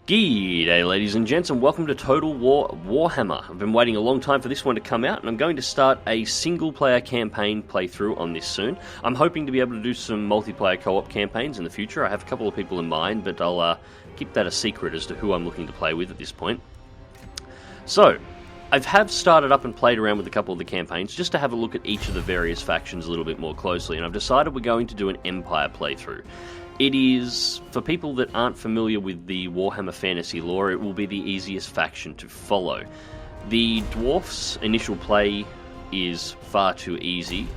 G'day ladies and gents, and welcome to Total War Warhammer. I've been waiting a long time for this one to come out, and I'm going to start a single player campaign playthrough on this soon. I'm hoping to be able to do some multiplayer co-op campaigns in the future. I have a couple of people in mind, but I'll keep that a secret as to who I'm looking to play with at this point. So, I have started up and played around with a couple of the campaigns just to have a look at each of the various factions a little bit more closely, and I've decided we're going to do an Empire playthrough. It is, for people that aren't familiar with the Warhammer fantasy lore, it will be the easiest faction to follow. The Dwarfs' initial play is far too easy.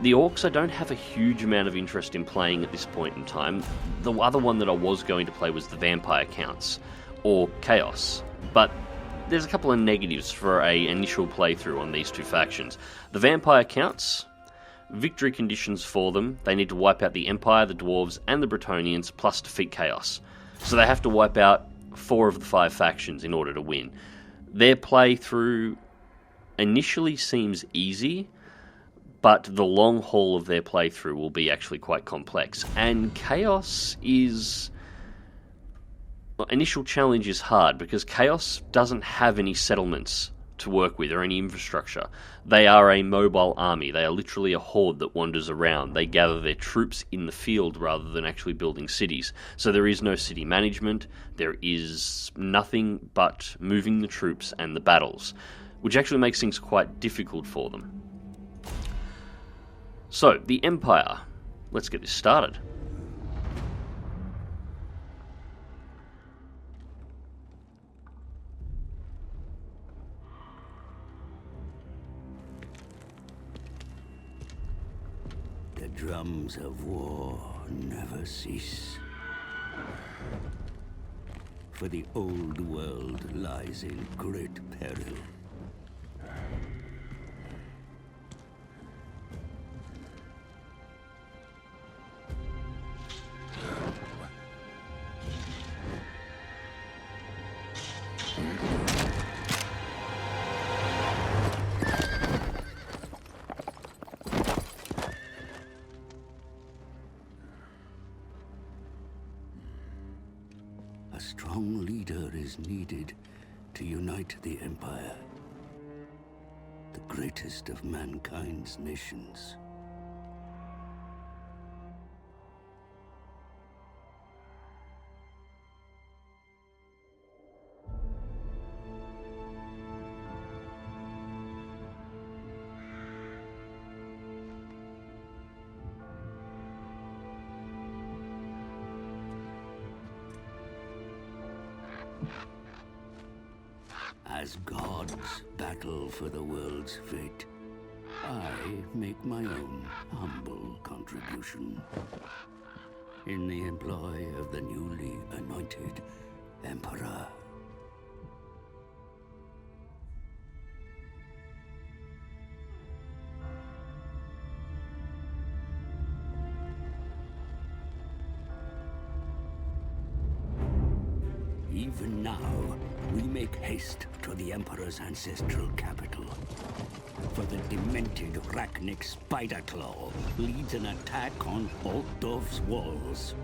The Orcs I don't have a huge amount of interest in playing at this point in time. The other one that I was going to play was the Vampire Counts, or Chaos, but there's a couple of negatives for an initial playthrough on these two factions. The Vampire Counts, victory conditions for them: they need to wipe out the Empire, the Dwarves, and the Bretonnians, plus defeat Chaos. So they have to wipe out 4 of the 5 factions in order to win. Their playthrough initially seems easy, but the long haul of their playthrough will be actually quite complex. And Chaos is... initial challenge is hard, because Chaos doesn't have any settlements to work with or any infrastructure. They are a mobile army. They are literally a horde that wanders around. They gather their troops in the field rather than actually building cities. So there is no city management. There is nothing but moving the troops and the battles, which actually makes things quite difficult for them. So, the Empire. Let's get this started. The drums of war never cease, for the old world lies in great peril. A strong leader is needed to unite the Empire, the greatest of mankind's nations. As gods battle for the world's fate, I make my own humble contribution in the employ of the newly anointed Emperor. Even now, we make haste to the Emperor's ancestral capital, for the demented Rachnic Spiderclaw leads an attack on Altdorf's walls.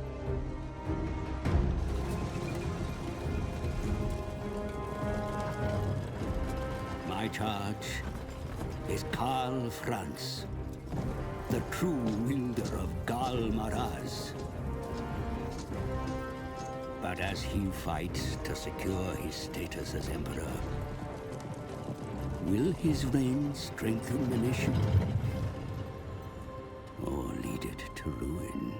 My charge is Karl Franz, the true wielder of Gal Maraz. But as he fights to secure his status as Emperor, will his reign strengthen the nation, or lead it to ruin?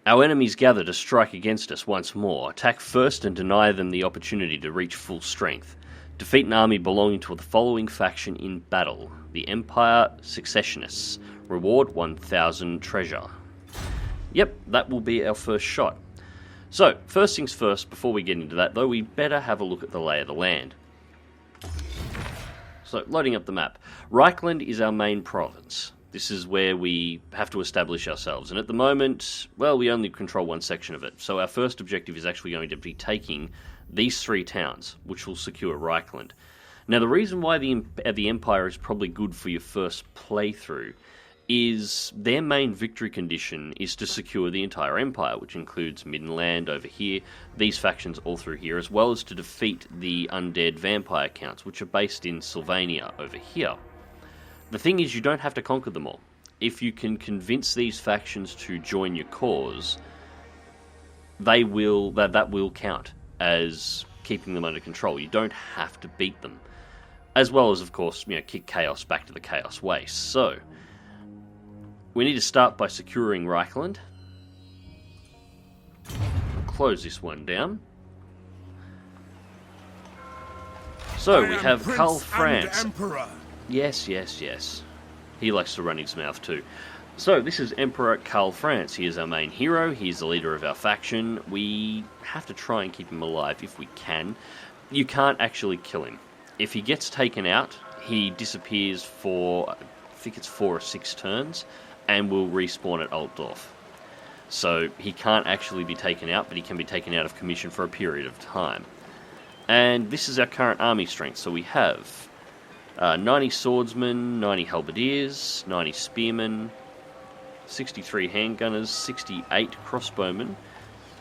Our enemies gather to strike against us once more. Attack first and deny them the opportunity to reach full strength. Defeat an army belonging to the following faction in battle: the Empire Secessionists. Reward 1,000 treasure. Yep, that will be our first shot. So, first things first, before we get into that though, we better have a look at the lay of the land. So, loading up the map. Reikland is our main province. This is where we have to establish ourselves, and at the moment, well, we only control one section of it. So our first objective is actually going to be taking these 3 towns, which will secure Reikland. Now, the reason why the Empire is probably good for your first playthrough is their main victory condition is to secure the entire Empire, which includes Middenland over here, these factions all through here, as well as to defeat the undead vampire counts, which are based in Sylvania over here. The thing is, you don't have to conquer them all. If you can convince these factions to join your cause, that will count as keeping them under control. You don't have to beat them. As well as, of course, kick chaos back to the chaos waste. So, we need to start by securing Reikland. Close this one down. So, we have Karl Franz. Yes. He likes to run his mouth too. So, this is Emperor Karl Franz. He is our main hero. He's the leader of our faction. We have to try and keep him alive if we can. You can't actually kill him. If he gets taken out, he disappears for, I think it's 4 or 6 turns, and will respawn at Altdorf. So, he can't actually be taken out, but he can be taken out of commission for a period of time. And this is our current army strength. So, we have 90 swordsmen, 90 halberdiers, 90 spearmen, 63 handgunners, 68 crossbowmen,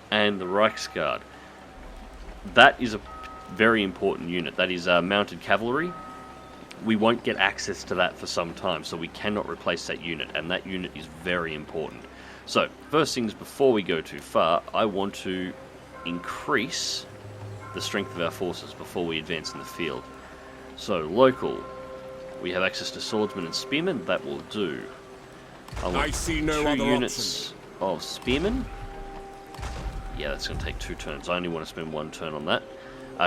and the Reichsguard. That is a very important unit. That is mounted cavalry. We won't get access to that for some time, so we cannot replace that unit, and that unit is very important. So, first things before we go too far, I want to increase the strength of our forces before we advance in the field. So, local, we have access to swordsmen and spearmen. That will do. I see no 2 units of spearmen. Yeah, that's going to take 2 turns. I only want to spend 1 turn on that.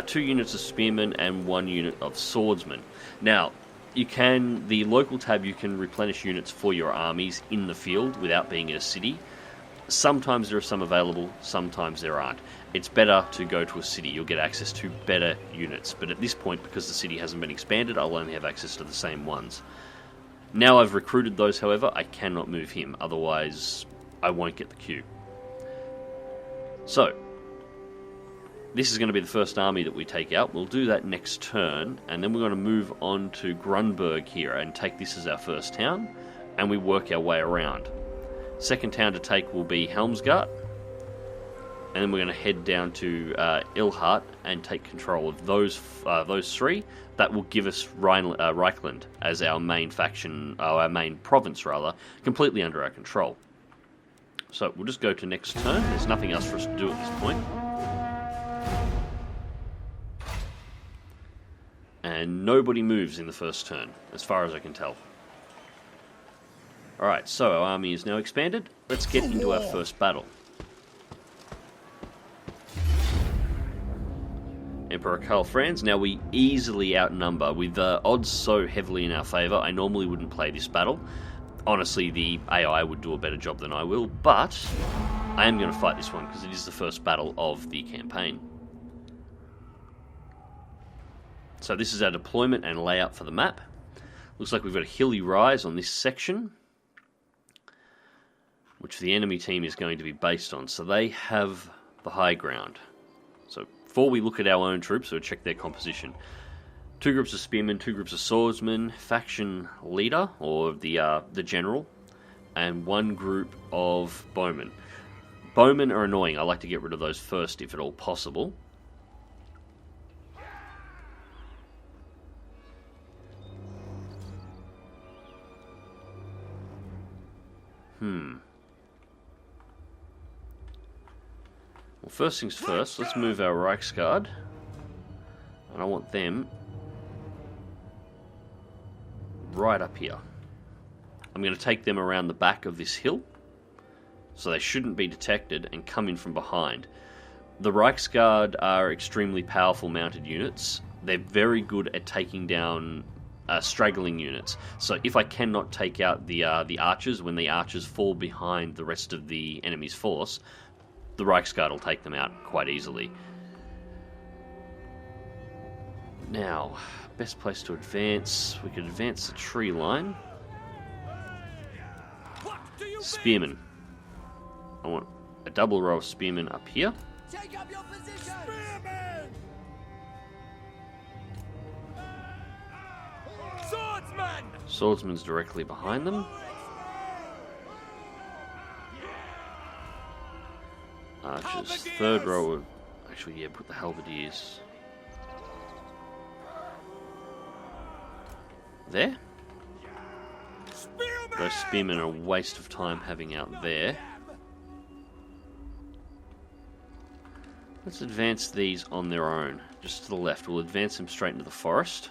2 units of spearmen and 1 unit of swordsmen. Now, the local tab, you can replenish units for your armies in the field without being in a city. Sometimes there are some available, sometimes there aren't. It's better to go to a city. You'll get access to better units. But at this point, because the city hasn't been expanded, I'll only have access to the same ones. Now I've recruited those, however, I cannot move him. Otherwise, I won't get the queue. So, this is going to be the first army that we take out. We'll do that next turn, and then we're going to move on to Grunburg here and take this as our first town, and we work our way around. Second town to take will be Helmsgart, and then we're going to head down to Ilhart and take control of those 3. That will give us Reikland as our main faction, our main province rather, completely under our control. So we'll just go to next turn. There's nothing else for us to do at this point. And nobody moves in the first turn, as far as I can tell. Alright, so our army is now expanded. Let's get into our first battle. Emperor Karl Franz. Now we easily outnumber, with odds so heavily in our favour. I normally wouldn't play this battle. Honestly, the AI would do a better job than I will, but I am going to fight this one because it is the first battle of the campaign. So this is our deployment and layout for the map. Looks like we've got a hilly rise on this section, which the enemy team is going to be based on. So they have the high ground. So before we look at our own troops, we'll check their composition. 2 groups of spearmen, 2 groups of swordsmen, faction leader, or the general, and 1 group of bowmen. Bowmen are annoying. I like to get rid of those first if at all possible. Well, first things first, let's move our Reichsguard. And I want them right up here. I'm going to take them around the back of this hill, so they shouldn't be detected, and come in from behind. The Reichsguard are extremely powerful mounted units. They're very good at taking down straggling units. So if I cannot take out the archers, when the archers fall behind the rest of the enemy's force, the Reichsguard will take them out quite easily. Now, best place to advance. We could advance the tree line. Spearmen. I want a double row of spearmen up here. Take up your position! Spearmen! Swordsman's directly behind them. Archers, third row of... Actually, yeah, put the halberdiers there. Those spearmen are a waste of time having out there. Let's advance these on their own, just to the left. We'll advance them straight into the forest.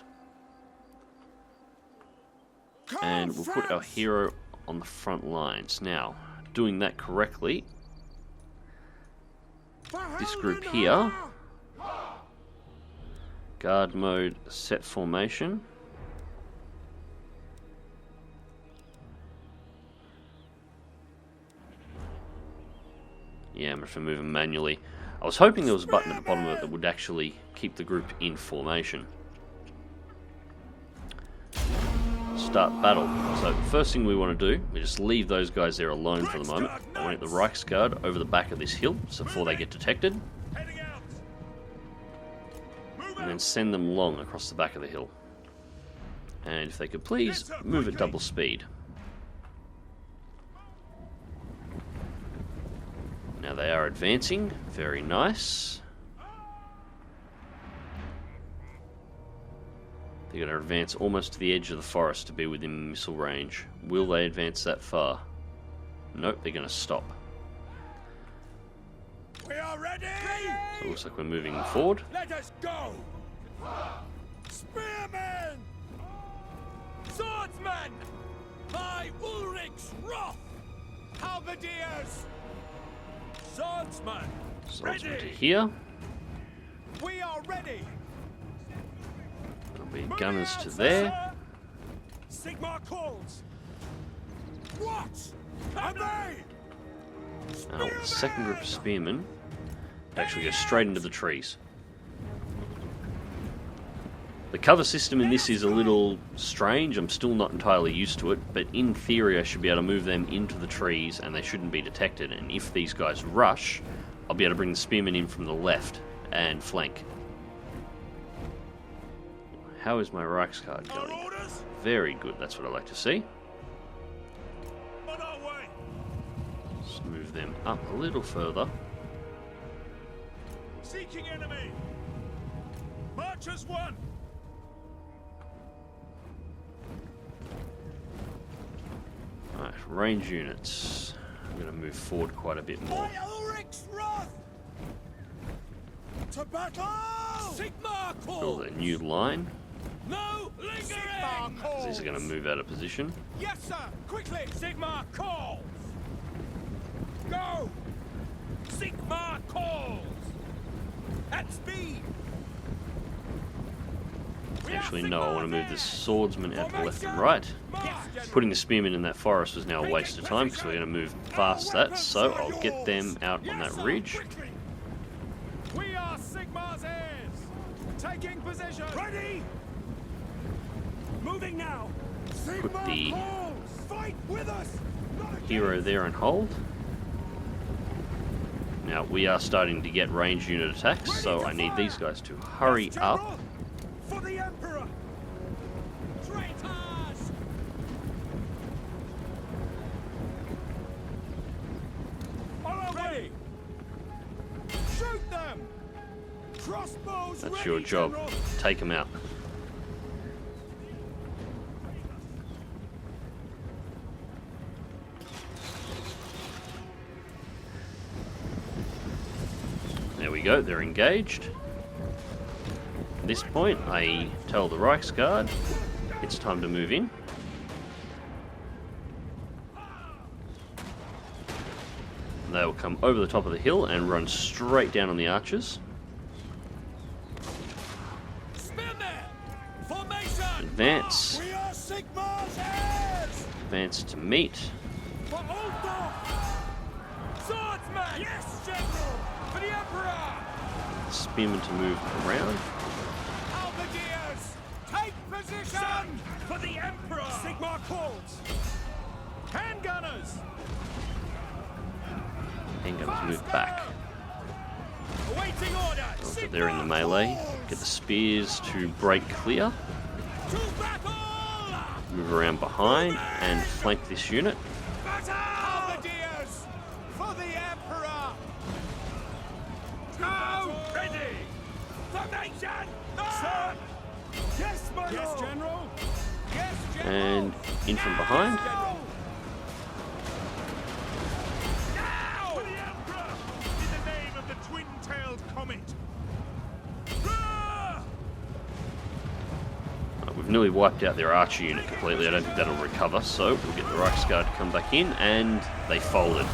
And we'll put our hero on the front lines. Now, doing that correctly, this group here, guard mode, set formation. Yeah, I'm going to have to move them manually. I was hoping there was a button at the bottom of it that would actually keep the group in formation. Start battle. So first thing we want to do, we just leave those guys there alone for the moment. I want to get the Reiksguard over the back of this hill, so before they get detected. And then send them long across the back of the hill. And if they could please, move at double speed. Now they are advancing, very nice. They're going to advance almost to the edge of the forest to be within missile range. Will they advance that far? Nope, they're going to stop. We are ready! So it looks like we're moving forward. Let us go! Spearmen! Swordsmen! By Ulrich's wrath! Halberdiers! Swordsmen! Swordsman to here. We are ready! There'll be gunners to there. Sigmar calls! What? Obey! And the second group of spearmen actually go straight into the trees. The cover system in this is a little strange. I'm still not entirely used to it, but in theory I should be able to move them into the trees and they shouldn't be detected. And if these guys rush, I'll be able to bring the spearmen in from the left and flank. How is my Reiksguard going? Very good, that's what I like to see. On our way! Just move them up a little further. Seeking enemy! March as one! Alright, range units. I'm going to move forward quite a bit more. By Ulrich's wrath! To battle! Sigmar calls! Build a new line. No lingering! Sigmar calls! These are going to move out of position. Yes, sir! Quickly! Sigmar calls! Go! Sigmar calls! At speed! Actually, no, I want to move the swordsman out to the left and right. Putting the spearmen in that forest was now a waste of time because we're going to move past that, so I'll get them out on that ridge. We are Sigmar's heirs! Taking position! Ready! Moving now! Put the Fight with us! hero there and hold. Now, we are starting to get range unit attacks, so I need these guys to hurry up. For the Emperor! Traitors! On our way! Shoot them! Crossbows That's ready, your job. General. Take them out. There we go, they're engaged. At this point, I tell the Reiksguard it's time to move in. They will come over the top of the hill and run straight down on the archers. Advance. We are Sigmar's heirs! Advance to meet. For Ulfdorf! Swordsman! Yes, General! For the Emperor! Spearmen to move around. Halberdiers! Take position! For the Emperor! Sigmar calls! Handgunners! Handgunners move back. Awaiting order! So they're in the melee. Get the spears to break clear. To battle! Move around behind and flank this unit. Halberdiers! For the Emperor! Go! Ready! Formation! Sir! Yes, my Yes, General! Yes, General! And in from behind. Now! For the Emperor! In the name of the twin-tailed comet! We've nearly wiped out their archer unit completely. I don't think that'll recover, so we'll get the Reichsguard to come back in, and they folded.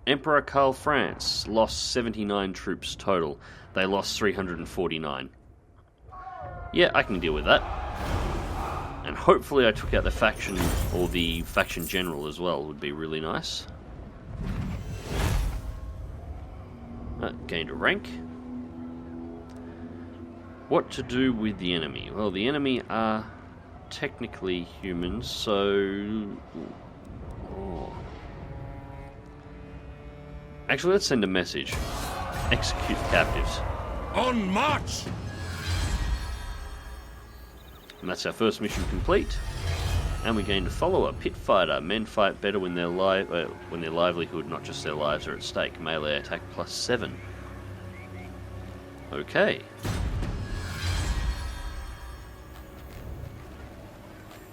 Emperor Karl Franz lost 79 troops total. They lost 349. Yeah, I can deal with that. And hopefully I took out the faction, or the faction general as well, would be really nice. Gained a rank. What to do with the enemy? Well, the enemy are technically humans, so... Oh. Actually, let's send a message. Execute captives. On march! And that's our first mission complete. And we gained a follower, pit fighter. Men fight better when their livelihood, not just their lives, are at stake. Melee attack +7. Okay.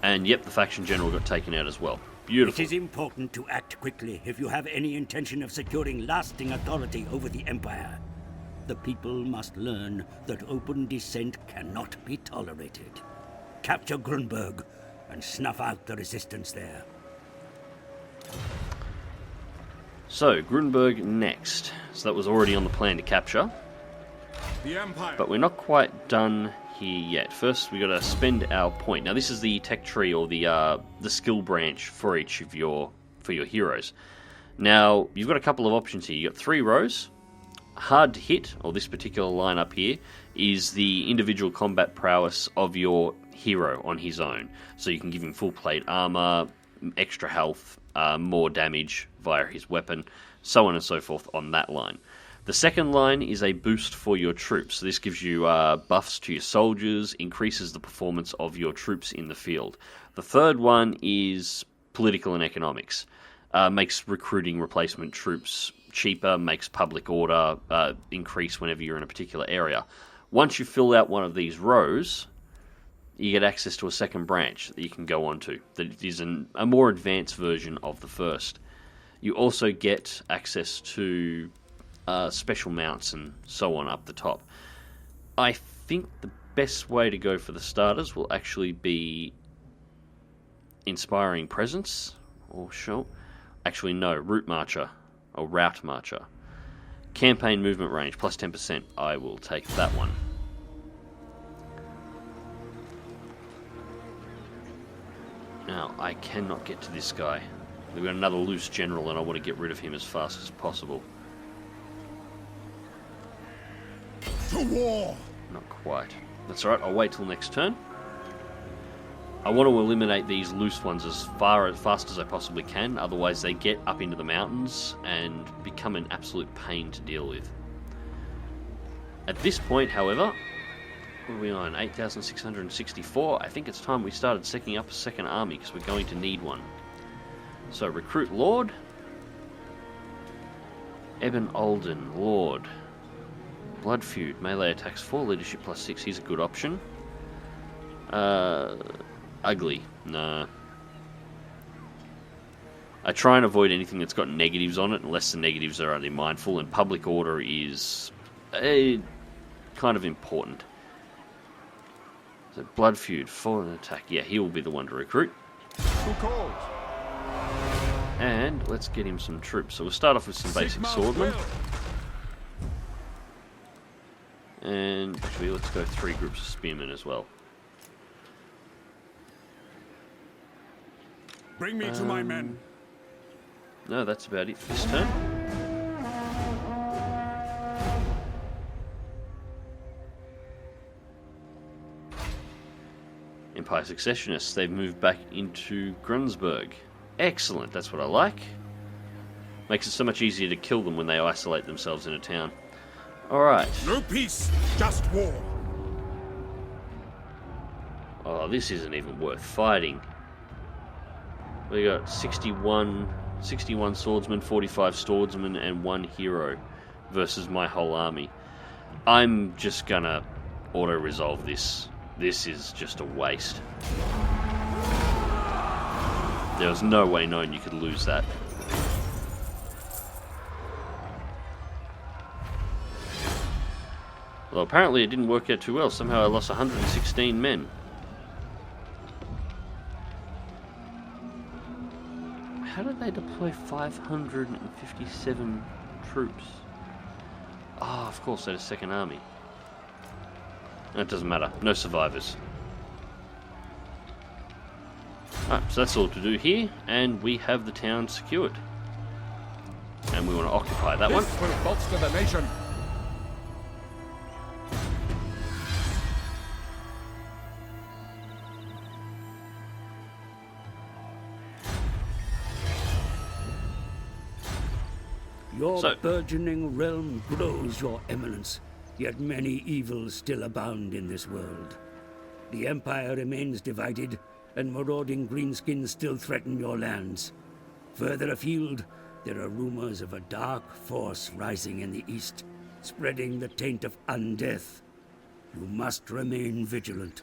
And yep, the faction general got taken out as well. Beautiful. It is important to act quickly if you have any intention of securing lasting authority over the Empire. The people must learn that open dissent cannot be tolerated. Capture Grunburg and snuff out the resistance there. So, Grunburg next. So that was already on the plan to capture. The Empire. But we're not quite done here yet. First, we got to spend our point. Now, this is the tech tree, or the skill branch for each of your heroes. Now, you've got a couple of options here. You've got 3 rows. Hard to hit, or this particular line up here, is the individual combat prowess of your hero on his own. So you can give him full plate armor, extra health, more damage via his weapon, so on and so forth on that line. The second line is a boost for your troops. So this gives you buffs to your soldiers, increases the performance of your troops in the field. The third one is political and economics. Makes recruiting replacement troops cheaper, makes public order increase whenever you're in a particular area. Once you fill out one of these rows, you get access to a second branch that you can go on to. That is a more advanced version of the first. You also get access to special mounts and so on up the top. I think the best way to go for the starters will actually be Inspiring Presence, or sure. Actually, no, Route Marcher, or Route Marcher. Campaign movement range, plus 10%. I will take that one. Now, I cannot get to this guy. We've got another loose general, and I want to get rid of him as fast as possible. To war! Not quite. That's alright, I'll wait till next turn. I want to eliminate these loose ones as fast as I possibly can, otherwise they get up into the mountains and become an absolute pain to deal with. At this point, however, what are we on? 8,664. I think it's time we started setting up a second army, because we're going to need one. So, recruit Lord. Eben Olden, Lord. Blood Feud, melee attacks 4, leadership +6. He's a good option. Ugly, nah. I try and avoid anything that's got negatives on it, unless the negatives are only mindful, and public order is kind of important. So Blood Feud, 4 an attack. Yeah, he will be the one to recruit. Who calls? And let's get him some troops. So we'll start off with some basic swordmen. And actually, let's go 3 groups of spearmen as well. Bring me to my men. No, that's about it for this turn. Empire Secessionists, they've moved back into Grunburg. Excellent, that's what I like. Makes it so much easier to kill them when they isolate themselves in a town. Alright. No peace, just war. Oh, this isn't even worth fighting. We got 61 swordsmen, 45 swordsmen, and 1 hero versus my whole army. I'm just gonna auto-resolve this. This is just a waste. There was no way known you could lose that. Well, apparently it didn't work out too well. Somehow I lost 116 men. How did they deploy 557 troops? Ah, of course, they had a second army. It doesn't matter. No survivors. Alright, so that's all to do here, and we have the town secured. And we want to occupy that one. This will bolster the nation. Your burgeoning realm grows, Your Eminence, yet many evils still abound in this world. The Empire remains divided, and marauding greenskins still threaten your lands. Further afield, there are rumors of a dark force rising in the east, spreading the taint of undeath. You must remain vigilant.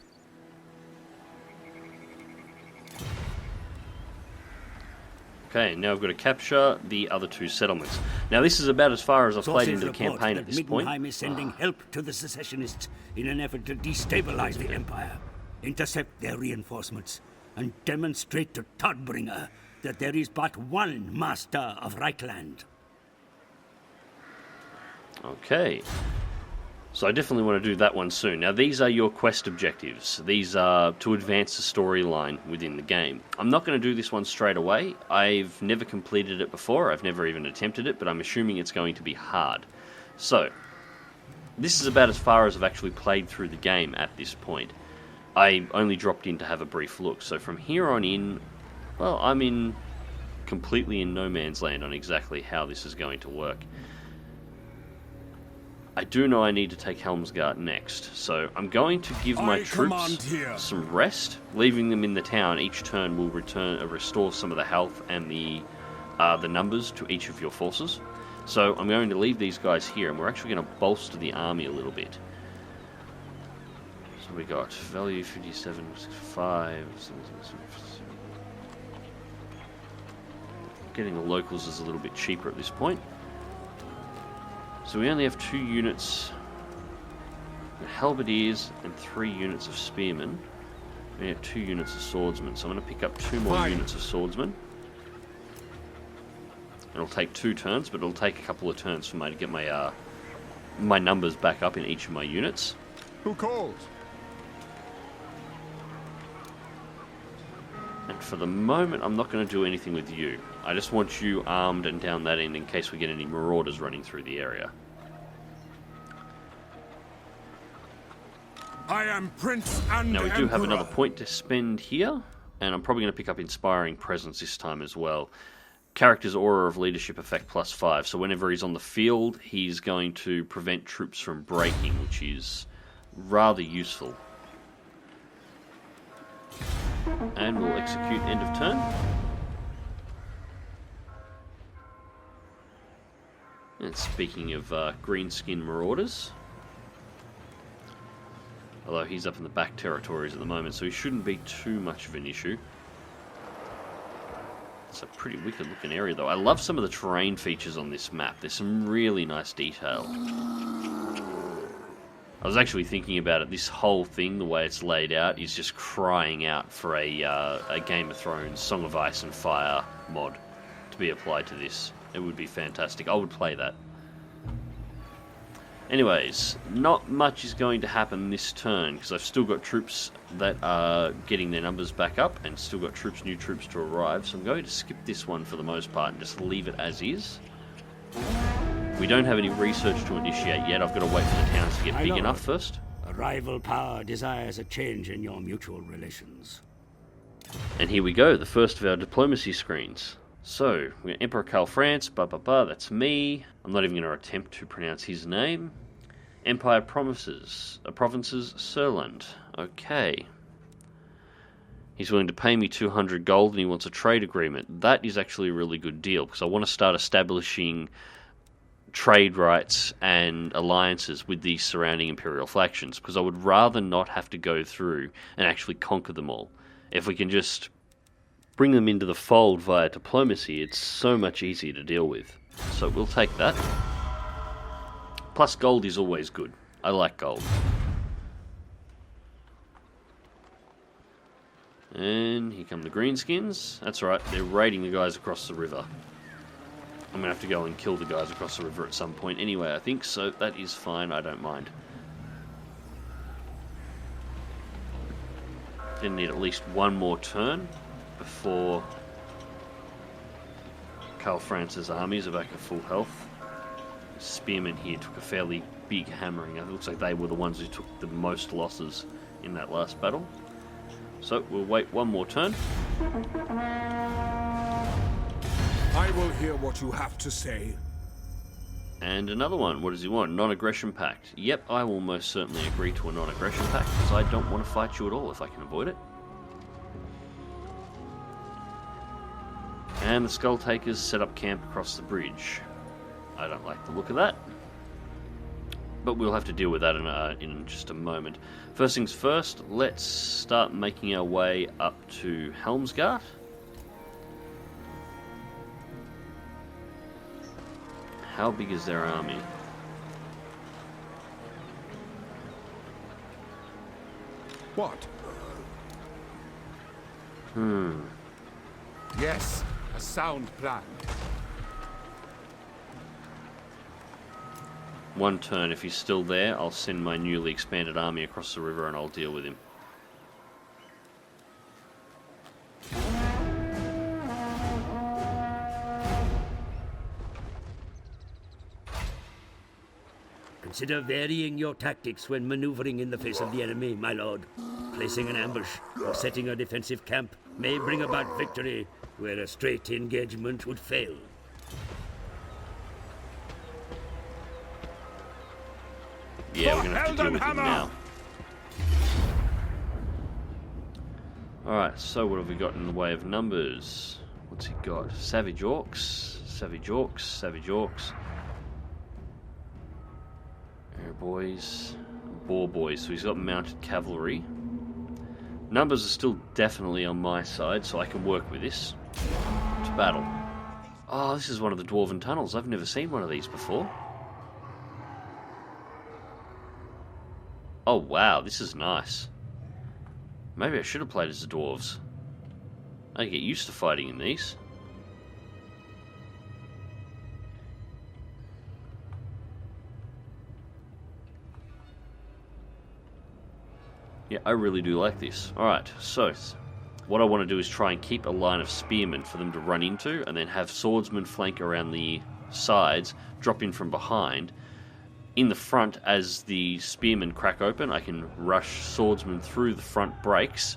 Okay, now I've got to capture the other 2 settlements. Now this is about as far as I've played into the campaign at this point. Middenheim is sending help to the Secessionists in an effort to destabilize the Empire, intercept their reinforcements, and demonstrate to Todbringer that there is but one master of Reikland. Okay. So I definitely want to do that one soon. Now these are your quest objectives. These are to advance the storyline within the game. I'm not going to do this one straight away. I've never completed it before. I've never even attempted it, but I'm assuming it's going to be hard. So, this is about as far as I've actually played through the game at this point. I only dropped in to have a brief look. So from here on in, well, I'm completely in no man's land on exactly how this is going to work. I do know I need to take Helmsgard next, so I'm going to give my troops some rest. Leaving them in the town each turn will restore some of the health and the numbers to each of your forces. So I'm going to leave these guys here, and we're actually going to bolster the army a little bit. So we got value 57, 5. Getting the locals is a little bit cheaper at this point. So we only have 2 units of halberdiers and 3 units of spearmen. We have 2 units of swordsmen, so I'm going to pick up 2 more units of swordsmen. It'll take 2 turns, but it'll take a couple of turns for me to get my my numbers back up in each of my units. Who calls? And for the moment, I'm not going to do anything with you. I just want you armed and down that end in case we get any marauders running through the area. I am Prince and Now we do Emperor. have another point to spend here, and I'm probably going to pick up Inspiring Presence this time as well. Character's Aura of Leadership effect +5, so whenever he's on the field, he's going to prevent troops from breaking, which is rather useful. And we'll execute end of turn. And speaking of Greenskin Marauders, although he's up in the back territories at the moment, so he shouldn't be too much of an issue. It's a pretty wicked looking area though. I love some of the terrain features on this map. There's some really nice detail. I was actually thinking about it. This whole thing, the way it's laid out, is just crying out for a Game of Thrones Song of Ice and Fire mod to be applied to this. It would be fantastic. I would play that. Anyways, not much is going to happen this turn because I've still got troops that are getting their numbers back up and still got new troops to arrive. So I'm going to skip this one for the most part and just leave it as is. We don't have any research to initiate yet. I've got to wait for the towns to get big enough first. A rival power desires a change in your mutual relations. And here we go, the first of our diplomacy screens. So, we got Emperor Karl France, that's me. I'm not even going to attempt to pronounce his name. Empire Provinces, Surland. Okay. He's willing to pay me 200 gold and he wants a trade agreement. That is actually a really good deal because I want to start establishing trade rights and alliances with the surrounding imperial factions because I would rather not have to go through and actually conquer them all. If we can just bring them into the fold via diplomacy, it's so much easier to deal with. So we'll take that. Plus gold is always good. I like gold. And here come the greenskins. That's right, they're raiding the guys across the river. I'm going to have to go and kill the guys across the river at some point anyway, I think, so that is fine, I don't mind. Gonna need at least one more turn before Karl Franz's armies are back at full health. Spearmen here took a fairly big hammering. It looks like they were the ones who took the most losses in that last battle. So we'll wait one more turn. I will hear what you have to say. And another one. What does he want? Non-aggression pact. Yep, I will most certainly agree to a non-aggression pact because I don't want to fight you at all if I can avoid it. And the Skull Takers set up camp across the bridge. I don't like the look of that. But we'll have to deal with that in just a moment. First things first, let's start making our way up to Helmsgart. How big is their army? What? Yes, a sound plan. One turn, if he's still there, I'll send my newly expanded army across the river and I'll deal with him. Consider varying your tactics when maneuvering in the face of the enemy, my lord. Placing an ambush or setting a defensive camp may bring about victory where a straight engagement would fail. Yeah, we're going to have to deal with him now. Alright, so what have we got in the way of numbers? What's he got? Savage Orcs, Savage Orcs, Savage Orcs. Air Boys, Boar Boys, so he's got mounted cavalry. Numbers are still definitely on my side, so I can work with this. To battle. Oh, this is one of the Dwarven Tunnels. I've never seen one of these before. Oh wow, this is nice. Maybe I should have played as the dwarves. I get used to fighting in these. Yeah, I really do like this. Alright, so what I want to do is try and keep a line of spearmen for them to run into, and then have swordsmen flank around the sides, drop in from behind. In the front, as the spearmen crack open, I can rush swordsmen through the front breaks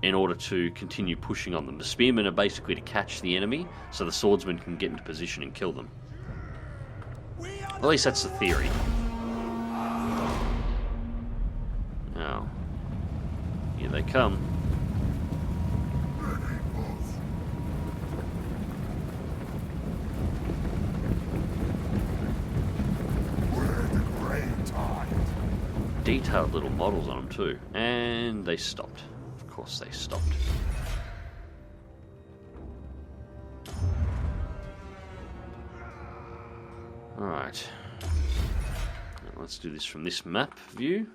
in order to continue pushing on them. The spearmen are basically to catch the enemy, so the swordsmen can get into position and kill them. At least that's the theory. Now, here they come. Detailed little models on them too. And they stopped. Of course they stopped. Alright. Let's do this from this map view.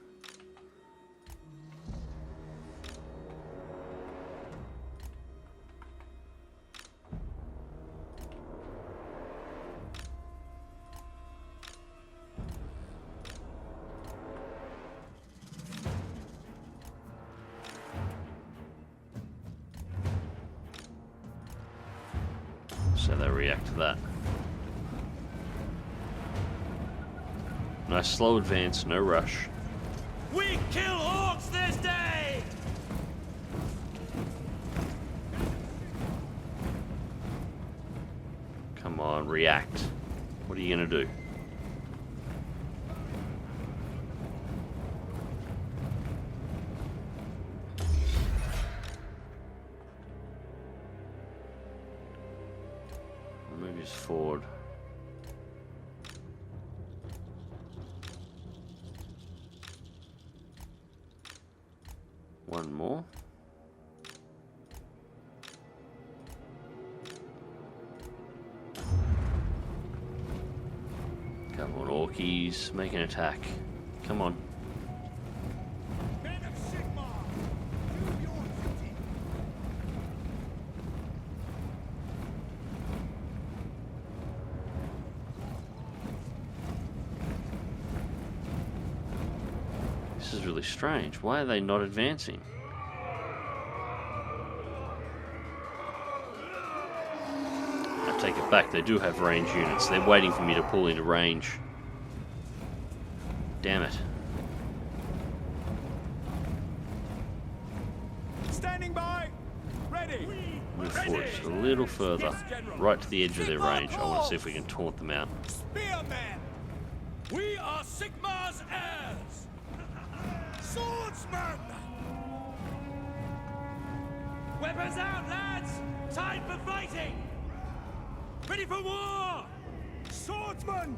So they react to that. Nice slow advance, no rush. We kill orcs this day! Come on, react. What are you gonna do? Who's forward? One more. Come on, Orkies. Make an attack. Come on. Men of Sigmar, do your duty. This is really strange. Why are they not advancing? I take it back. They do have range units. They're waiting for me to pull into range. Damn it. Standing by. Ready. Move forward just a little further. Right to the edge of their range. I want to see if we can taunt them out. Spearmen. We are Sigmar's heirs. Swordsmen. Weapons out, lads. Time for fighting. Ready for war. Swordsmen.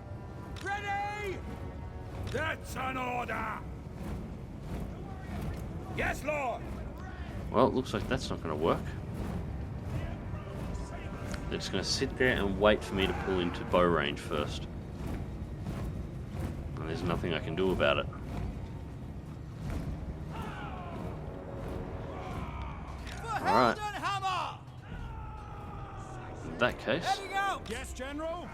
Ready. That's an order. Yes, Lord. Well, it looks like that's not going to work. They're just going to sit there and wait for me to pull into bow range first. And there's nothing I can do about it. Alright. In that case, Yes, General.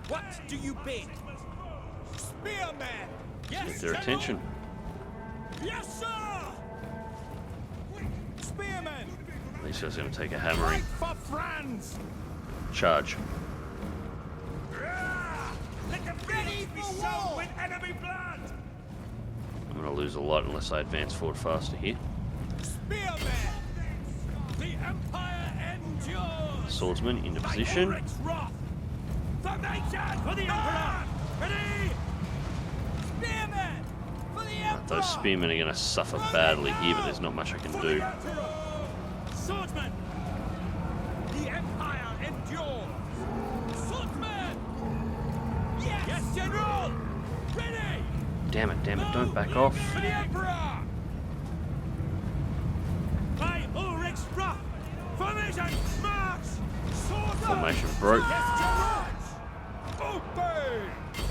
What do you bid? Spearman. Yes, get their General. attention. Yes, sir. Spearman. These guys are going to take a hammering. Fight for France. Charge. Let the ready be sown with enemy blood. I'm going to lose a lot unless I advance forward faster here. Spearman. The Empire endures. Swordsman into position. Ulrich's wrath. Formation for the Emperor. Ready. Spearman for the Emperor. Those spearmen are going to suffer badly here, but there's not much I can For do. the Emperor. Swordsman. The Empire endures. Swordsman. Yes. Yes, General. Ready. Damn it, don't back off. For the Emperor. By Ulrich's wrath. Formation. March. Swordsman. Formation broke. Yes, General. Obey.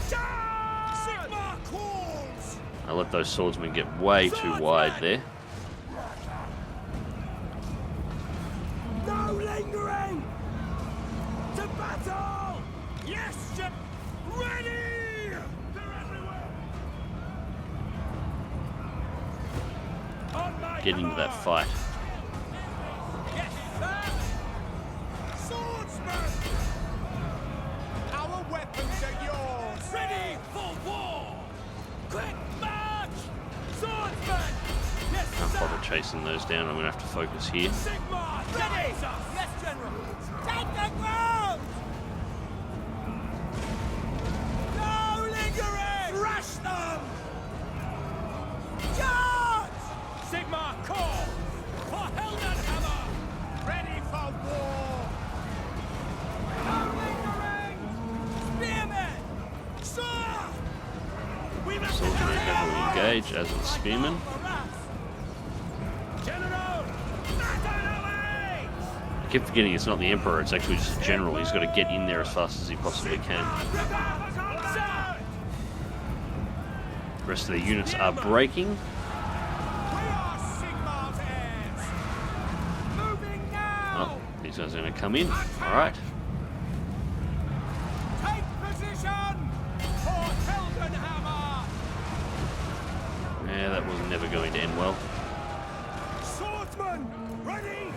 Charge. Sigmar calls. I let those swordsmen get way too wide there. No lingering! To battle! Yes, Jim! Ready! They're everywhere! On my Get into that fight. Yes, sir! Swordsman! Our weapons are yours! Ready for war! Quick march! Swordsman! Yes, Can't sir! bother chasing those down. I'm going to have to focus here. Sigmar! Ready! Yes, General! Take the ground! No lingering! Thrash them! Charge! Sigmar call! For Heldenhammer! Ready for war! No lingering! Spearmen! Sir! We must Swordsmen are definitely engaged, as are the spearmen. General! Battle away! I keep forgetting it's not the Emperor, it's actually just a general. He's got to get in there as fast as he possibly can. The rest of the units are breaking. We are Sigmar's heirs! Moving now! Oh, these guys are going to come in. Alright. Take position! For Heldenhammer! Yeah, that was never going to end well. Swordsman! Ready!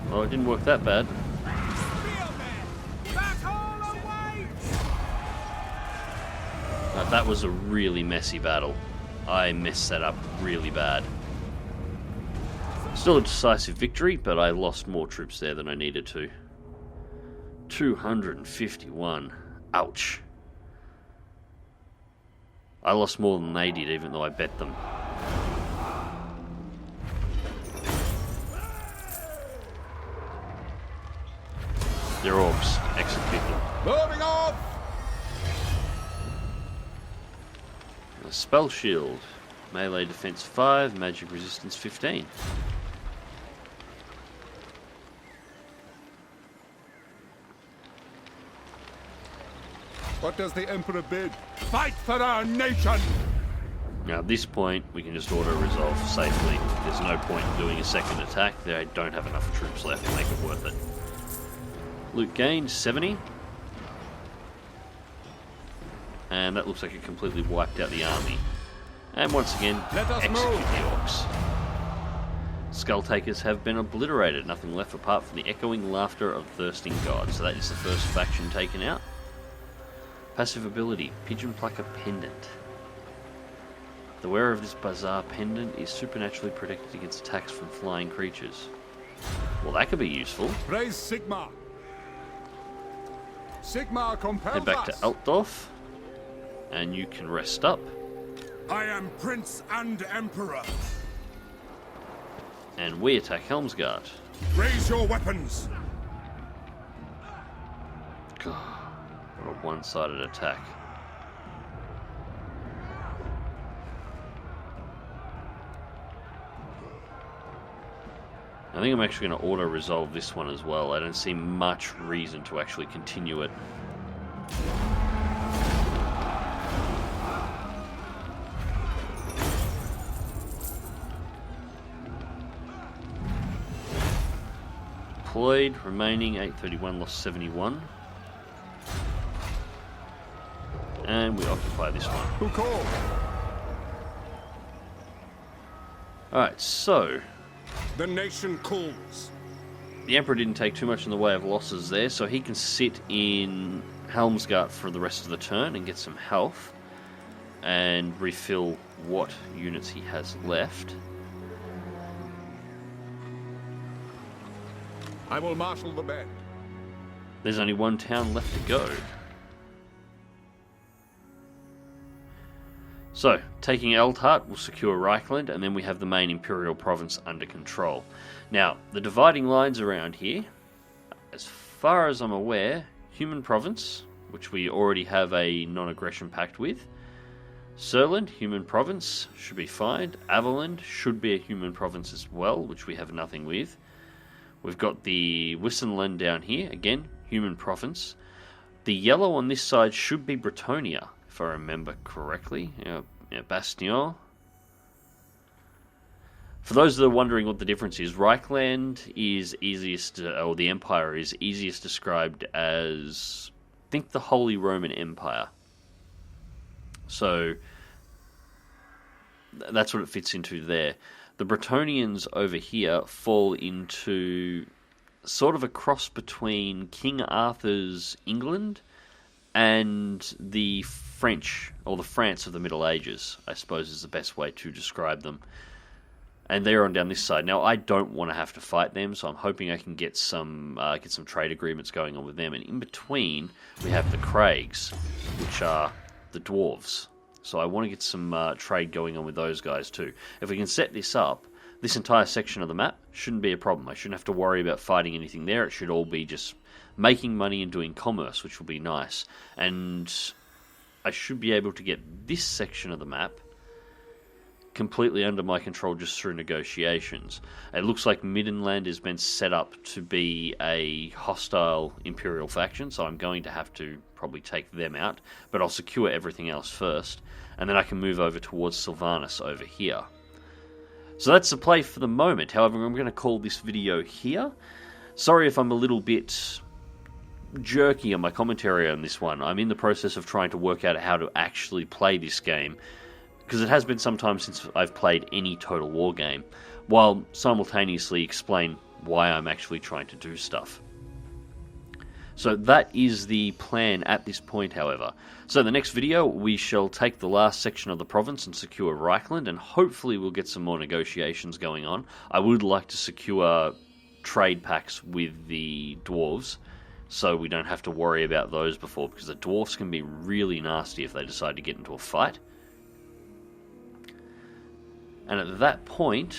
Well, it didn't work that bad. Spearmen! Battle awaits! That was a really messy battle. I messed that up really bad. Still a decisive victory, but I lost more troops there than I needed to. 251. Ouch. I lost more than they did, even though I bet them. They're orcs. Execute them. Moving off! A spell shield. Melee defense 5, magic resistance 15. What does the Emperor bid? Fight for our nation! Now at this point, we can just auto-resolve safely. There's no point in doing a second attack. They don't have enough troops left to make it worth it. Loot gained, 70. And that looks like it completely wiped out the army. And once again, execute the orcs. Skull takers have been obliterated. Nothing left apart from the echoing laughter of thirsting gods. So that is the first faction taken out. Passive ability, Pigeon Plucker Pendant. The wearer of this bizarre pendant is supernaturally protected against attacks from flying creatures. Well, that could be useful. Praise Sigmar. Sigmar compels Head back to us. Altdorf, and you can rest up. I am Prince and Emperor. And we attack Helmsgard. Raise your weapons. God, what a one-sided attack. I think I'm actually going to auto-resolve this one as well. I don't see much reason to actually continue it. Deployed, remaining 831, lost 71. And we occupy this one. Who called? Alright, so The nation calls. the Emperor didn't take too much in the way of losses there, so he can sit in Helmsgard for the rest of the turn and get some health and refill what units he has left. I will marshal the men. There's only one town left to go. So, taking Eldhart will secure Reikland, and then we have the main Imperial province under control. Now, the dividing lines around here, as far as I'm aware, Human Province, which we already have a non-aggression pact with. Surland, Human Province, should be fine. Averland should be a Human Province as well, which we have nothing with. We've got the Wissenland down here, again, Human Province. The yellow on this side should be Bretonia, if I remember correctly. Bastion. For those that are wondering what the difference is, Reikland is easiest, or the Empire is easiest described as, think the Holy Roman Empire. So, that's what it fits into there. The Bretonians over here fall into sort of a cross between King Arthur's England and the French, or the France of the Middle Ages, I suppose is the best way to describe them. And they're on down this side. Now, I don't want to have to fight them, so I'm hoping I can get some trade agreements going on with them. And in between, we have the Craigs, which are the dwarves. So I want to get some trade going on with those guys too. If we can set this up, this entire section of the map shouldn't be a problem. I shouldn't have to worry about fighting anything there. It should all be just making money and doing commerce, which will be nice. And I should be able to get this section of the map completely under my control just through negotiations. It looks like Middenland has been set up to be a hostile Imperial faction, so I'm going to have to probably take them out, but I'll secure everything else first, and then I can move over towards Sylvanas over here. So that's the play for the moment. However, I'm going to call this video here. Sorry if I'm a little bit jerky on my commentary on this one. I'm in the process of trying to work out how to actually play this game, because it has been some time since I've played any Total War game, while simultaneously explain why I'm actually trying to do stuff. So that is the plan at this point, however. So the next video, we shall take the last section of the province and secure Reikland, and hopefully we'll get some more negotiations going on. I would like to secure trade pacts with the dwarves, so we don't have to worry about those before, because the dwarves can be really nasty if they decide to get into a fight. And at that point,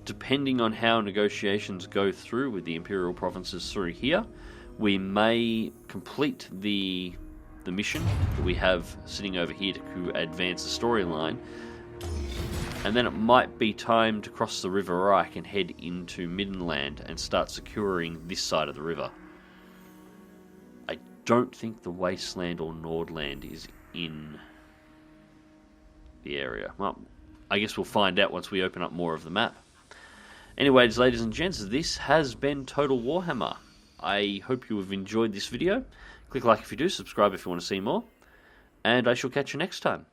depending on how negotiations go through with the Imperial provinces through here, we may complete the mission that we have sitting over here to advance the storyline, and then it might be time to cross the River Reich and head into Middenland and start securing this side of the river. I don't think the Wasteland or Nordland is in the area. Well, I guess we'll find out once we open up more of the map. Anyways, ladies and gents, this has been Total Warhammer. I hope you have enjoyed this video. Click like if you do, subscribe if you want to see more, and I shall catch you next time.